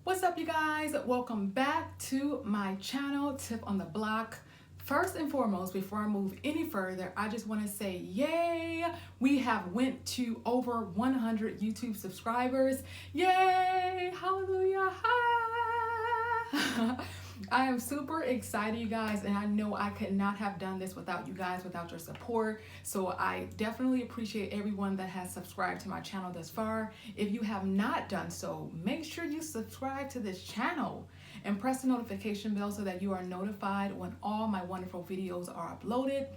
What's up, you guys? Welcome back to my channel, Tip on the Block. First and foremost, before I move any further, I just want to say yay, we have went to over 100 YouTube subscribers. Yay, hallelujah. I am super excited, you guys, and I know I could not have done this without you guys, without your support. So I definitely appreciate everyone that has subscribed to my channel thus far. If you have not done so, make sure you subscribe to this channel and press the notification bell so that you are notified when all my wonderful videos are uploaded.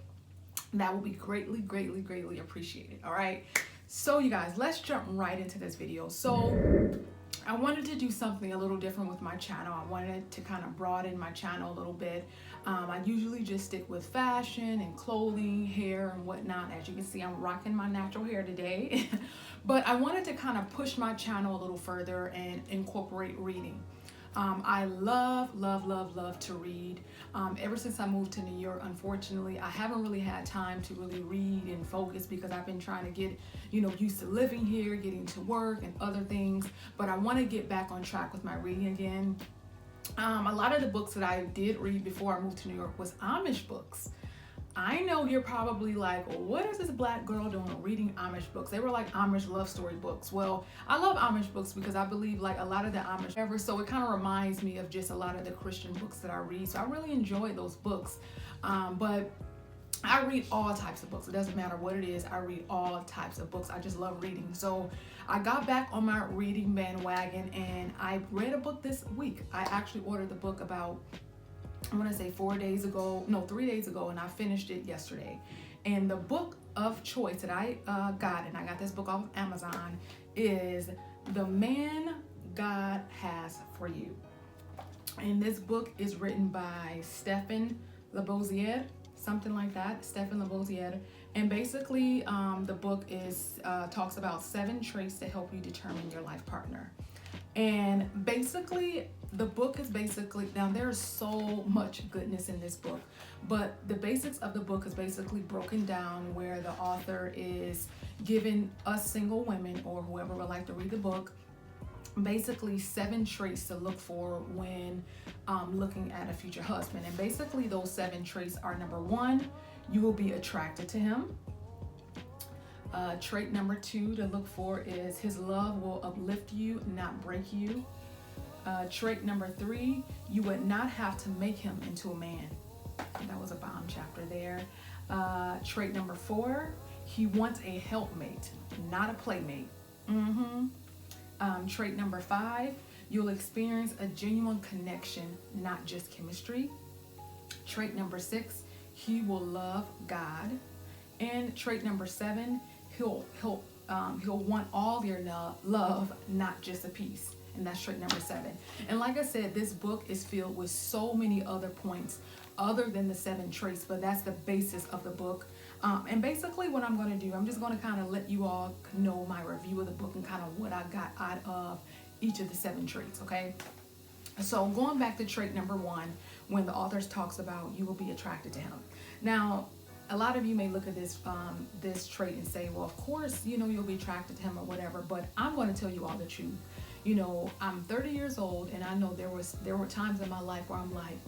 That will be greatly appreciated. All right, so you guys, let's jump right into this video. So I wanted to do something a little different with my channel. I wanted to kind of broaden my channel a little bit. I usually just stick with fashion and clothing, hair and whatnot. As you can see, I'm rocking my natural hair today. But I wanted to kind of push my channel a little further and incorporate reading. I love to read. Ever since I moved to New York, unfortunately, I haven't really had time to really read and focus because I've been trying to get, used to living here, getting to work and other things. But I want to get back on track with my reading again. A lot of the books that I did read before I moved to New York was Amish books. I know you're probably like, well, what is this black girl doing reading Amish books? They were like Amish love story books. Well, I love Amish books because I believe like a lot of the Amish ever, so it kind of reminds me of just a lot of the Christian books that I read. So I really enjoy those books. But I read all types of books. It doesn't matter what it is. I read all types of books. I just love reading. So I got back on my reading bandwagon and I read a book this week. I actually ordered the book about, I want to say 3 days ago, and I finished it yesterday. And the book of choice that I got, and I got this book off of Amazon, is The Man God Has for You. And this book is written by Stephan Labossiere, something like that, Stephan Labossiere. And basically, the book is talks about 7 traits to help you determine your life partner. And basically, the book is now there's so much goodness in this book, but the basics of the book is basically broken down where the author is giving us single women or whoever would like to read the book, basically 7 traits to look for when looking at a future husband. And basically those 7 traits are: number 1, you will be attracted to him. Trait number 2 to look for is his love will uplift you, not break you. Trait number 3, you would not have to make him into a man. That was a bomb chapter there. Trait number 4, he wants a helpmate, not a playmate. Trait number 5, you'll experience a genuine connection, not just chemistry. Trait number 6, he will love God. And trait number 7, he'll want all your love, not just a piece. And that's trait number 7. And like I said, this book is filled with so many other points other than the 7 traits, but that's the basis of the book. And basically what I'm going to do, I'm just going to kind of let you all know my review of the book and kind of what I got out of each of the 7 traits, okay? So going back to trait number 1, when the author talks about you will be attracted to him. Now, a lot of you may look at this trait and say, well, of course, you'll be attracted to him or whatever, but I'm going to tell you all the truth. I'm 30 years old, and I know there were times in my life where I'm like,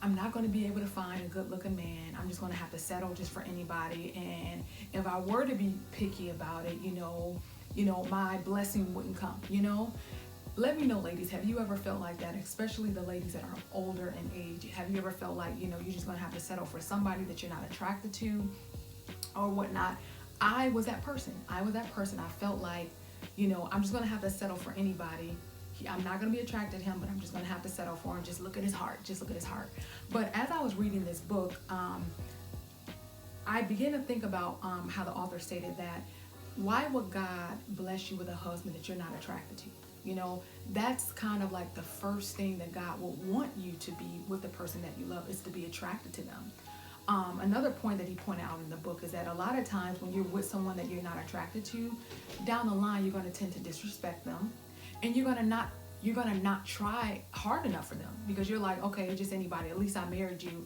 I'm not going to be able to find a good looking man. I'm just going to have to settle just for anybody. And if I were to be picky about it, my blessing wouldn't come, Let me know, ladies, have you ever felt like that? Especially the ladies that are older in age. Have you ever felt like, you're just going to have to settle for somebody that you're not attracted to or whatnot? I was that person. I felt like, I'm just going to have to settle for anybody. I'm not going to be attracted to him, but I'm just going to have to settle for him. Just look at his heart. But as I was reading this book, I began to think about how the author stated that, why would God bless you with a husband that you're not attracted to? That's kind of like the first thing that God will want you to be with the person that you love, is to be attracted to them. Another point that he pointed out in the book is that a lot of times when you're with someone that you're not attracted to, down the line you're going to tend to disrespect them, and you're going to not try hard enough for them because you're like, okay, just anybody, at least I married you,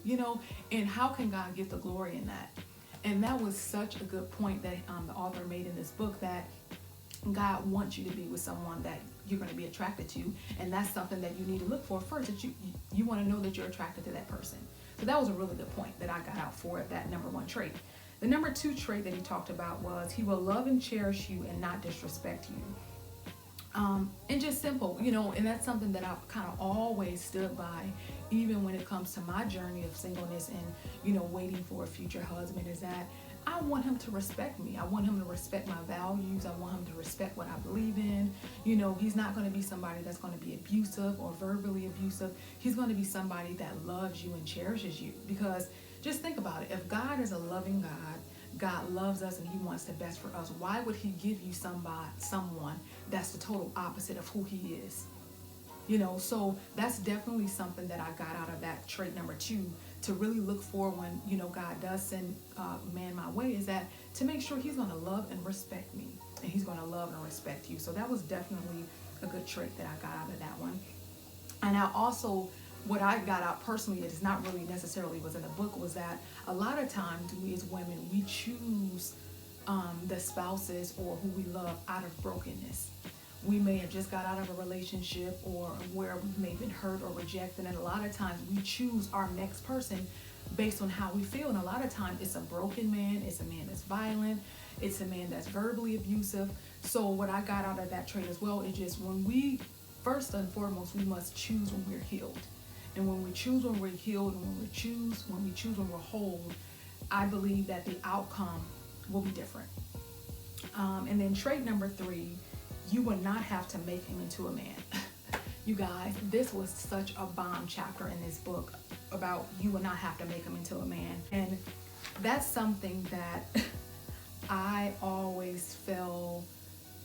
and how can God get the glory in that? And that was such a good point that the author made in this book, that God wants you to be with someone that you're going to be attracted to, and that's something that you need to look for first. That you want to know that you're attracted to that person. So that was a really good point that I got out for that number 1 trait. The number 2 trait that he talked about was he will love and cherish you and not disrespect you. And just simple, and that's something that I've kind of always stood by, even when it comes to my journey of singleness and, waiting for a future husband, is that I want him to respect me. I want him to respect my values. I want him to respect what I believe in. He's not going to be somebody that's going to be abusive or verbally abusive. He's going to be somebody that loves you and cherishes you. Because just think about it. If God is a loving God, God loves us and he wants the best for us, why would he give you someone that's the total opposite of who he is? So that's definitely something that I got out of that trait number 2, to really look for when, God does send man my way, is that to make sure he's going to love and respect me, and he's going to love and respect you. So that was definitely a good trait that I got out of that one. And I also, what I got out personally, it is not really necessarily was in the book, was that a lot of times we as women, we choose the spouses or who we love out of brokenness. We may have just got out of a relationship, or where we may have been hurt or rejected, and a lot of times we choose our next person based on how we feel. And a lot of times it's a broken man, it's a man that's violent, it's a man that's verbally abusive. So what I got out of that trait as well is just, when we, first and foremost, we must choose when we're healed. And when we choose when we're healed, and when we choose when we're whole, I believe that the outcome will be different. And then trait number 3, you will not have to make him into a man. You guys, this was such a bomb chapter in this book about you will not have to make him into a man. And that's something that I always fell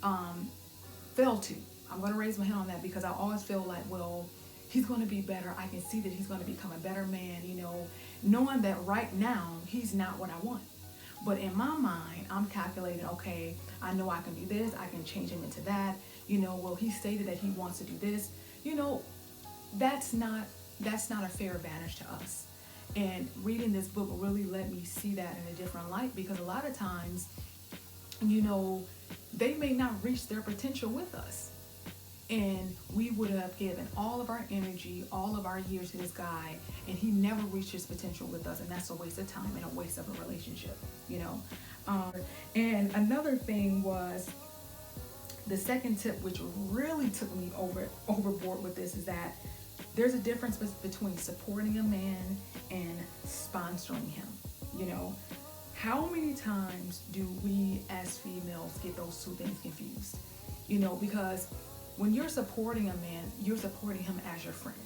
to. I'm going to raise my hand on that, because I always feel like, well, he's going to be better. I can see that he's going to become a better man, knowing that right now he's not what I want. But in my mind, I'm calculating, okay, I know I can do this. I can change him into that. Well, he stated that he wants to do this. That's not a fair advantage to us. And reading this book really let me see that in a different light, because a lot of times, they may not reach their potential with us. And we would have given all of our energy, all of our years to this guy, and he never reached his potential with us. And that's a waste of time and a waste of a relationship, And another thing was, the second tip, which really took me overboard with this, is that there's a difference between supporting a man and sponsoring him. How many times do we as females get those two things confused? Because when you're supporting a man, you're supporting him as your friend.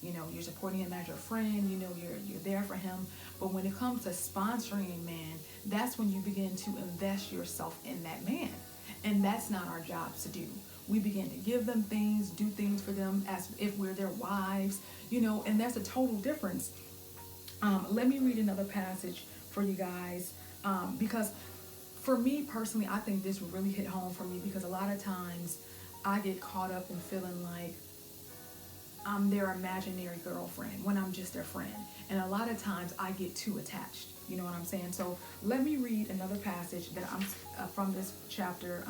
You're supporting him as your friend. You're there for him. But when it comes to sponsoring a man, that's when you begin to invest yourself in that man. And that's not our jobs to do. We begin to give them things, do things for them as if we're their wives, and that's a total difference. Let me read another passage for you guys, because for me personally, I think this really hit home for me, because a lot of times I get caught up in feeling like I'm their imaginary girlfriend when I'm just their friend. And a lot of times I get too attached. You know what I'm saying? So let me read another passage that I'm from this chapter.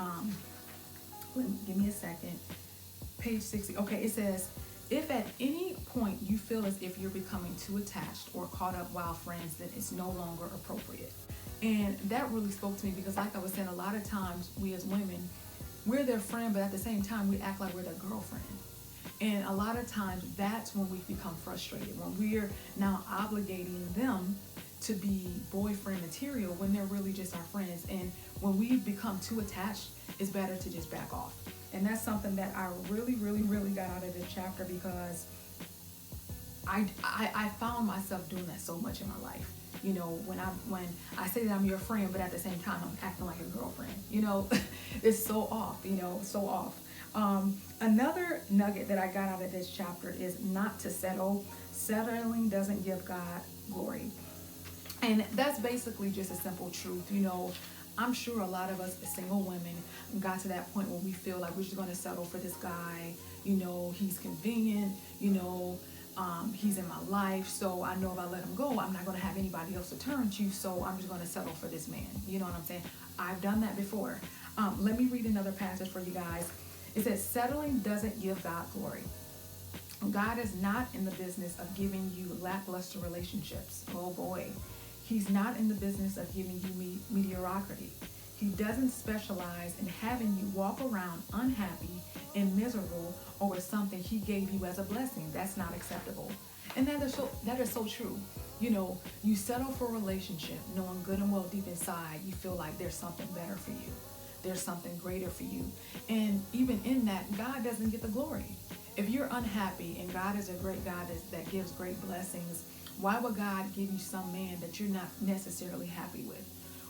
Give me a second. Page 60. Okay, it says, if at any point you feel as if you're becoming too attached or caught up while friends, then it's no longer appropriate. And that really spoke to me, because like I was saying, a lot of times we as women, we're their friend, but at the same time, we act like we're their girlfriend. And a lot of times that's when we become frustrated, when we're now obligating them to be boyfriend material when they're really just our friends. And when we become too attached, it's better to just back off. And that's something that I really, really, really got out of this chapter, because I found myself doing that so much in my life. When I say that I'm your friend, but at the same time I'm acting like a girlfriend. It's so off. So off. Another nugget that I got out of this chapter is not to settle. Settling doesn't give God glory. And that's basically just a simple truth. I'm sure a lot of us as single women got to that point where we feel like we're just going to settle for this guy. He's convenient, he's in my life. So I know if I let him go, I'm not going to have anybody else to turn to. So I'm just going to settle for this man. You know what I'm saying? I've done that before. Let me read another passage for you guys. It says settling doesn't give God glory. God is not in the business of giving you lackluster relationships. Oh boy. He's not in the business of giving you mediocrity. He doesn't specialize in having you walk around unhappy and miserable over something he gave you as a blessing. That's not acceptable. And that is so true. You know, you settle for a relationship knowing good and well deep inside you feel like there's something better for you. There's something greater for you. And even in that, God doesn't get the glory. If you're unhappy and God is a great God that gives great blessings, why would God give you some man that you're not necessarily happy with?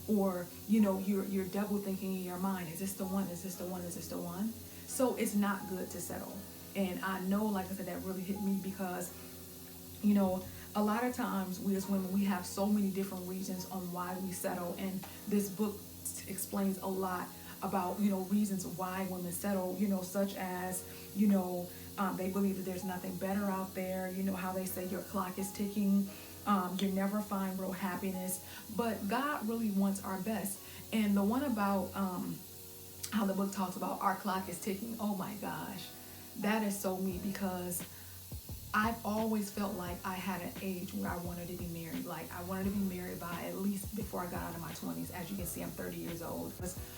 Or, you know, you're double thinking in your mind, is this the one? Is this the one? Is this the one? So it's not good to settle. And I know, like I said, that really hit me because, you know, a lot of times we as women, we have so many different reasons on why we settle. And this book explains a lot about, you know, reasons why women settle, you know, such as, you know, they believe that there's nothing better out there. You know how they say your clock is ticking. You never find real happiness. But God really wants our best. And the one about how the book talks about our clock is ticking, oh my gosh, that is so me, because I've always felt like I had an age where I wanted to be married. Like I wanted to be married by at least before I got out of my 20s. As you can see, I'm 30 years old.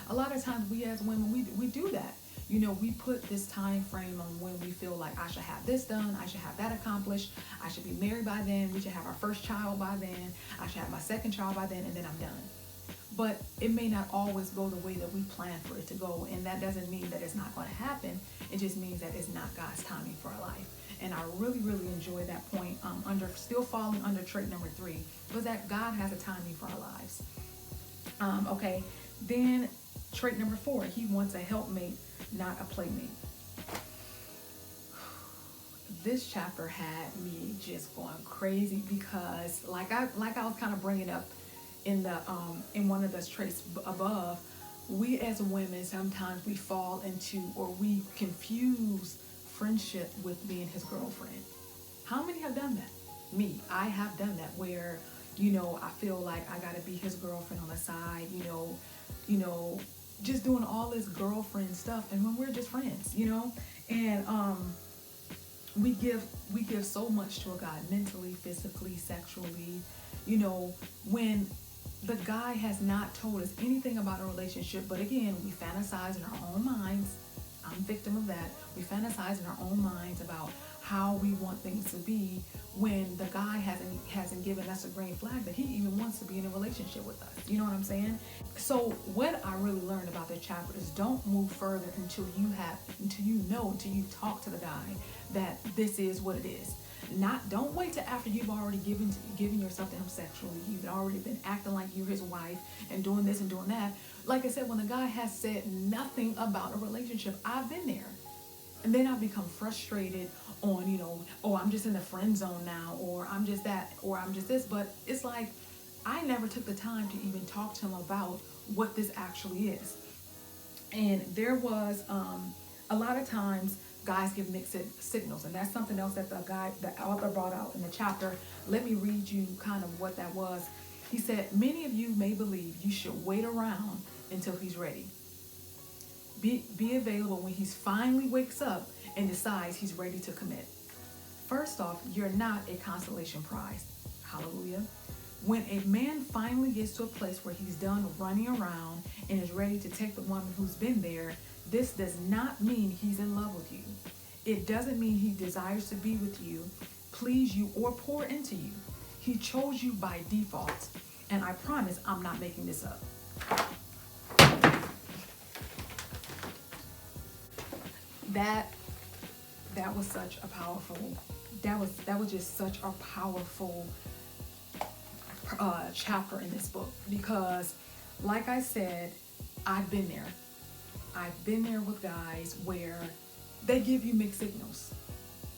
A lot of times we as women, we do that. You know, we put this time frame on when we feel like I should have this done, I should have that accomplished, I should be married by then, we should have our first child by then, I should have my second child by then, and then I'm done. But it may not always go the way that we plan for it to go, and that doesn't mean that it's not going to happen. It just means that it's not God's timing for our life. And I really, really enjoy that point. Still falling under trait number 3 was that God has a timing for our lives. Okay, then trait number 4, he wants a helpmate, not a playmate. This chapter had me just going crazy because, like I was kind of bringing up in the in one of the traits above, we as women sometimes we fall into, or we confuse friendship with being his girlfriend. How many have done that? Me, I have done that, where, you know, I feel like I gotta be his girlfriend on the side, you know, just doing all this girlfriend stuff, and when we're just friends, you know. And we give so much to a guy, mentally, physically, sexually, you know, when the guy has not told us anything about a relationship. But again, we fantasize in our own minds. I'm a victim of that. We fantasize in our own minds about how we want things to be, when the guy hasn't given us a green flag that he even wants to be in a relationship with us. You know what I'm saying? So what I really learned about this chapter is don't move further until you talk to the guy that this is what it is. Don't wait till after you've already given yourself to him sexually. You've already been acting like you're his wife and doing this and doing that. Like I said, when the guy has said nothing about a relationship, I've been there. And then I've become frustrated on, you know, oh, I'm just in the friend zone now, or I'm just that, or I'm just this. But it's like, I never took the time to even talk to him about what this actually is. And there was a lot of times guys give mixed signals, and that's something else that the author brought out in the chapter. Let me read you kind of what that was. He said, many of you may believe you should wait around until he's ready. Be available when he finally wakes up and decides he's ready to commit. First off, you're not a consolation prize. Hallelujah. When a man finally gets to a place where he's done running around and is ready to take the woman who's been there, this does not mean he's in love with you. It doesn't mean he desires to be with you, please you, or pour into you. He chose you by default. And I promise I'm not making this up. That was such a powerful, that was just such a powerful chapter in this book, because like I said, I've been there. I've been there with guys where they give you mixed signals.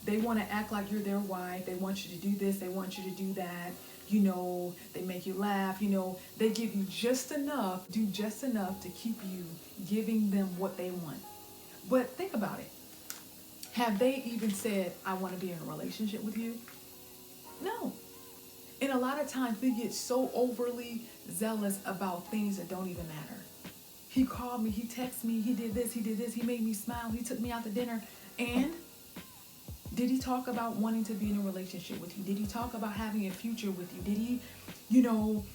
They want to act like you're their wife. They want you to do this. They want you to do that. You know, they make you laugh. You know, they give you just enough to keep you giving them what they want. But think about it. Have they even said, I want to be in a relationship with you? No. And a lot of times we get so overly zealous about things that don't even matter. he called me, he texted me, he did this, he made me smile, he took me out to dinner. And did he talk about wanting to be in a relationship with you? Did he talk about having a future with you? Did he, you know,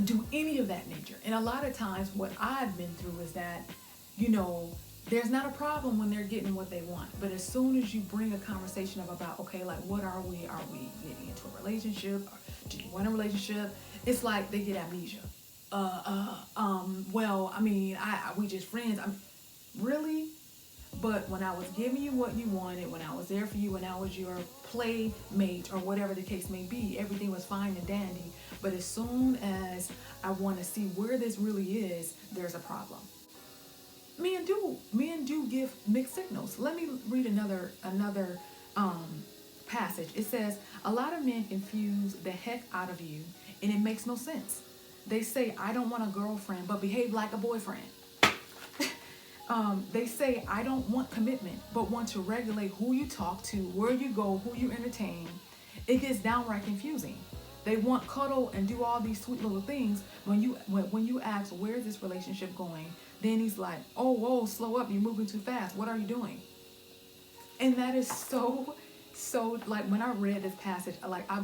do any of that nature? And a lot of times what I've been through is that, you know, there's not a problem when they're getting what they want. But as soon as you bring a conversation up about, okay, like, what are we? Are we getting into a relationship? Or do you want a relationship? It's like they get amnesia. Well, I mean, we just friends. Really? But when I was giving you what you wanted, when I was there for you, when I was your playmate or whatever the case may be, everything was fine and dandy. But as soon as I want to see where this really is, there's a problem. Men do give mixed signals. Let me read another passage. It says, a lot of men confuse the heck out of you, and it makes no sense. They say, I don't want a girlfriend, but behave like a boyfriend. They say, I don't want commitment, but want to regulate who you talk to, where you go, who you entertain. It gets downright confusing. They want cuddle and do all these sweet little things. When you ask, where's this relationship going? Then he's like, oh, whoa, slow up. You're moving too fast. What are you doing? And that is so, like, when I read this passage, like, I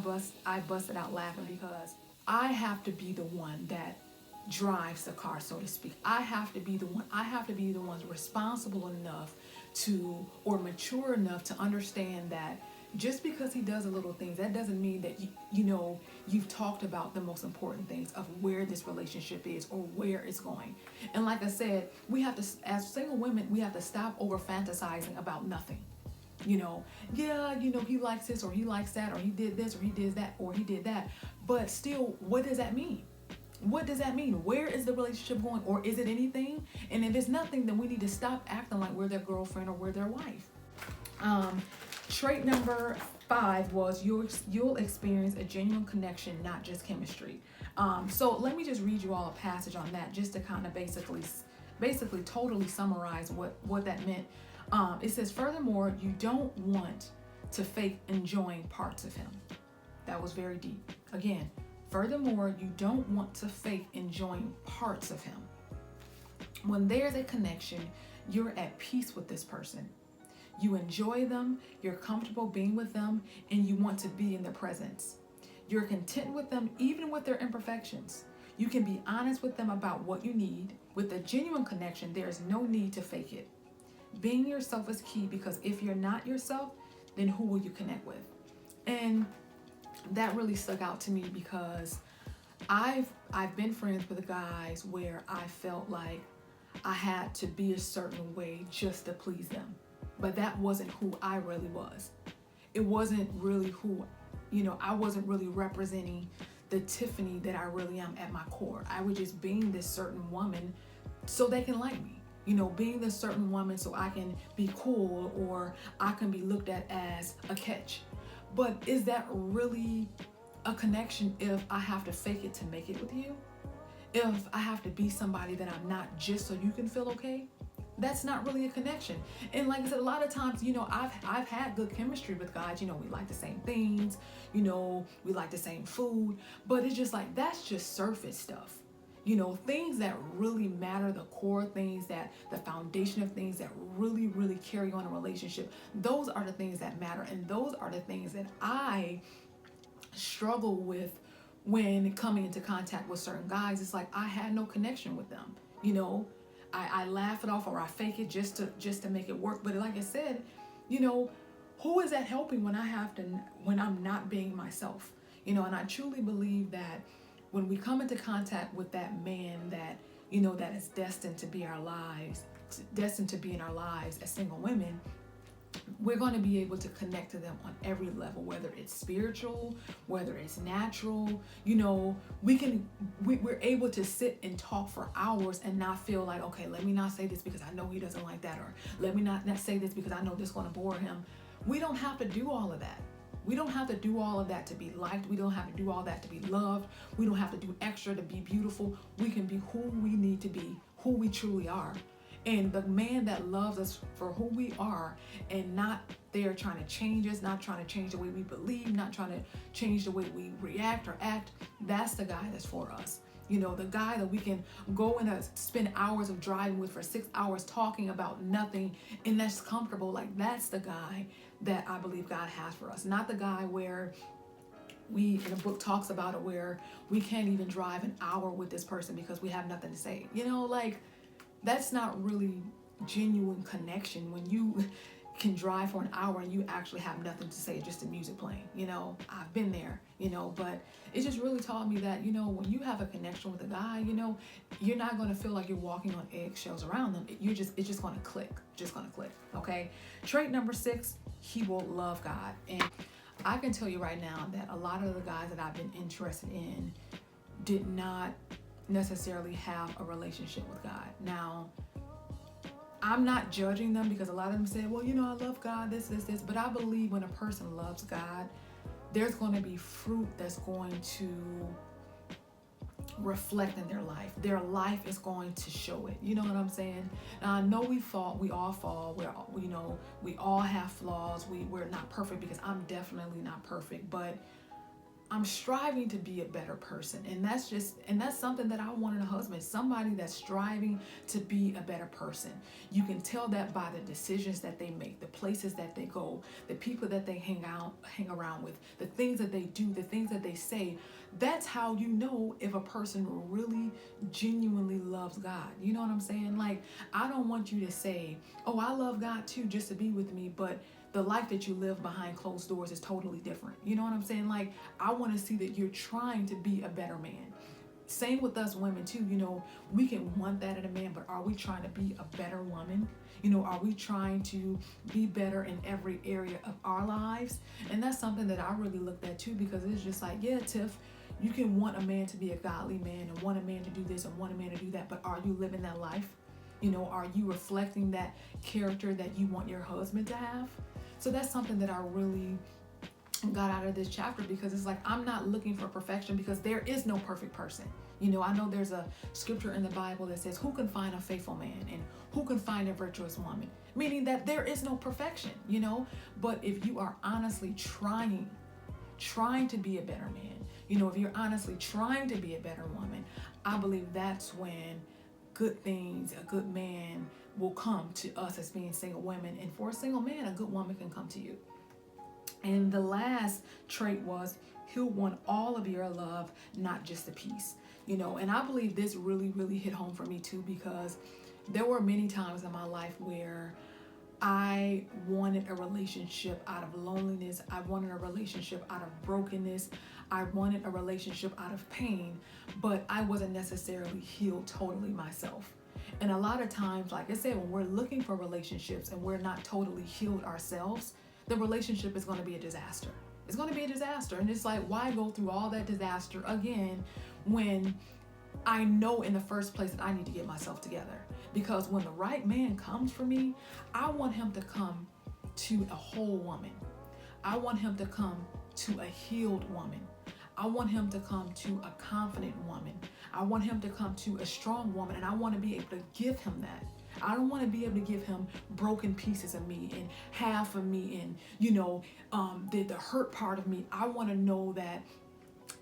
busted out laughing, because I have to be the one that drives the car, so to speak. I have to be the one responsible enough to, or mature enough to understand that just because he does a little things, that doesn't mean that you've talked about the most important things of where this relationship is or where it's going. And like I said, we have to, as single women, we have to stop over fantasizing about nothing. He likes this or he likes that, or he did this or he did that or he did that. But still, what does that mean? What does that mean? Where is the relationship going? Or is it anything? And if it's nothing, then we need to stop acting like we're their girlfriend or we're their wife. Trait number 5 was you'll experience a genuine connection, not just chemistry. So let me just read you all a passage on that, just to kind of basically totally summarize what that meant. It says, furthermore, you don't want to fake enjoying parts of him. That was very deep. Again, furthermore, you don't want to fake enjoying parts of him. When there's a connection, you're at peace with this person. You enjoy them, you're comfortable being with them, and you want to be in their presence. You're content with them, even with their imperfections. You can be honest with them about what you need. With a genuine connection, there's no need to fake it. Being yourself is key, because if you're not yourself, then who will you connect with? And that really stuck out to me, because I've been friends with guys where I felt like I had to be a certain way just to please them. But that wasn't who I really was. It wasn't really who, I wasn't really representing the Tiffany that I really am at my core. I was just being this certain woman so they can like me. Being this certain woman so I can be cool, or I can be looked at as a catch. But is that really a connection if I have to fake it to make it with you? If I have to be somebody that I'm not just so you can feel okay? That's not really a connection. And like I said, a lot of times, I've had good chemistry with guys. We like the same things, we like the same food, but it's just like, that's just surface stuff. Things that really matter, the core things, that the foundation of things that really, really carry on a relationship, those are the things that matter. And those are the things that I struggle with when coming into contact with certain guys. It's like, I had no connection with them. I laugh it off, or I fake it just to make it work. But like I said, who is that helping when I'm not being myself? And I truly believe that when we come into contact with that man that, that is destined to be in our lives as single women, we're going to be able to connect to them on every level, whether it's spiritual, whether it's natural. We're able to sit and talk for hours and not feel like, okay, let me not say this because I know he doesn't like that, or let me not say this because I know this is going to bore him. We don't have to do all of that. We don't have to do all of that to be liked. We don't have to do all that to be loved. We don't have to do extra to be beautiful. We can be who we need to be, who we truly are. And the man that loves us for who we are, and not there trying to change us, not trying to change the way we believe, not trying to change the way we react or act, that's the guy that's for us. You know, the guy that we can go and spend hours of driving with for 6 hours talking about nothing, and that's comfortable. Like, that's the guy that I believe God has for us. Not the guy where in the book talks about it, where we can't even drive an hour with this person because we have nothing to say. You know, like, that's not really genuine connection when you can drive for an hour and you actually have nothing to say, just the music playing. You know, I've been there, you know, but it just really taught me that, you know, when you have a connection with a guy, you know, you're not going to feel like you're walking on eggshells around them. It's just going to click, okay? Trait number 6, he will love God. And I can tell you right now that a lot of the guys that I've been interested in did not necessarily have a relationship with God. Now, I'm not judging them, because a lot of them say, well, you know, I love God, this. But I believe when a person loves God, there's going to be fruit that's going to reflect in their life. Their life is going to show it. You know what I'm saying? Now, I know we all fall. We all have flaws. We're not perfect, because I'm definitely not perfect, but I'm striving to be a better person. And that's something that I want in a husband, somebody that's striving to be a better person. You can tell that by the decisions that they make, the places that they go, the people that they hang around with, the things that they do, the things that they say. That's how you know if a person really genuinely loves God. You know what I'm saying? Like, I don't want you to say, oh, I love God too, just to be with me, but the life that you live behind closed doors is totally different. You know what I'm saying? Like, I want to see that you're trying to be a better man. Same with us women too. You know, we can want that in a man, but are we trying to be a better woman? You know, are we trying to be better in every area of our lives? And that's something that I really looked at too, because it's just like, yeah, Tiff, you can want a man to be a godly man and want a man to do this and want a man to do that, but are you living that life? You know, are you reflecting that character that you want your husband to have? So that's something that I really got out of this chapter, because it's like, I'm not looking for perfection, because there is no perfect person. You know, I know there's a scripture in the Bible that says, who can find a faithful man and who can find a virtuous woman? Meaning that there is no perfection, you know, but if you are honestly trying to be a better man, you know, if you're honestly trying to be a better woman, I believe that's when good things, a good man will come to us as being single women. And for a single man, a good woman can come to you. And the last trait was, he'll want all of your love, not just a piece. You know, and I believe this really, really hit home for me too, because there were many times in my life where I wanted a relationship out of loneliness. I wanted a relationship out of brokenness. I wanted a relationship out of pain, but I wasn't necessarily healed totally myself. And a lot of times, like I said, when we're looking for relationships and we're not totally healed ourselves, the relationship is going to be a disaster. It's going to be a disaster. And it's like, why go through all that disaster again when I know in the first place that I need to get myself together? Because when the right man comes for me, I want him to come to a whole woman. I want him to come to a healed woman. I want him to come to a confident woman. I want him to come to a strong woman, and I want to be able to give him that. I don't want to be able to give him broken pieces of me and half of me and, you know, the hurt part of me. I want to know that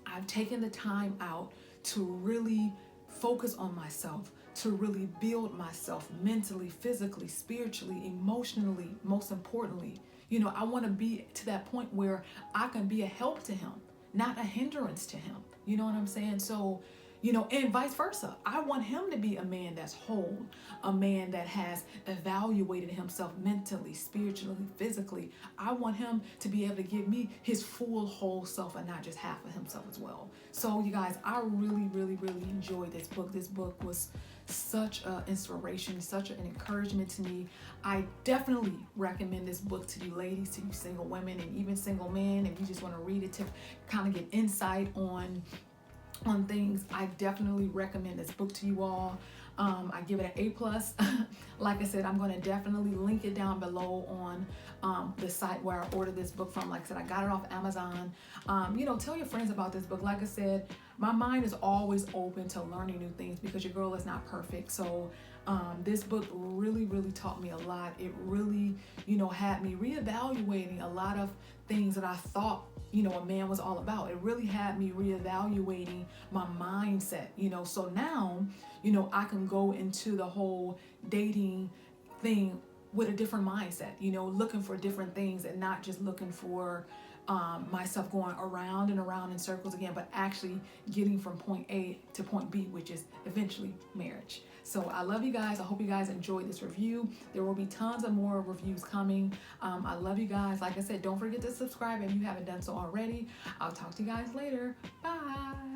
I've taken the time out to really focus on myself, to really build myself mentally, physically, spiritually, emotionally, most importantly. You know, I want to be to that point where I can be a help to him, not a hindrance to him. You know what I'm saying? So, you know, and vice versa. I want him to be a man that's whole, a man that has evaluated himself mentally, spiritually, physically. I want him to be able to give me his full, whole self and not just half of himself as well. So, you guys, I really, really, really enjoyed this book. This book was such an inspiration, such an encouragement to me. I definitely recommend this book to you ladies, to you single women, and even single men. If you just want to read it to kind of get insight on things, I definitely recommend this book to you all. I give it an A+. Like I said, I'm going to definitely link it down below on the site where I ordered this book from. Like I said, I got it off Amazon. You know, tell your friends about this book. Like I said, my mind is always open to learning new things because your girl is not perfect. So this book really, really taught me a lot. It really, you know, had me reevaluating a lot of things that I thought, you know, a man was all about. It really had me reevaluating my mindset, you know. So now, you know, I can go into the whole dating thing with a different mindset, you know, looking for different things and not just looking for myself going around and around in circles again, but actually getting from point A to point B, which is eventually marriage. So I love you guys. I hope you guys enjoyed this review. There will be tons of more reviews coming. I love you guys. Like I said, don't forget to subscribe if you haven't done so already. I'll talk to you guys later. Bye.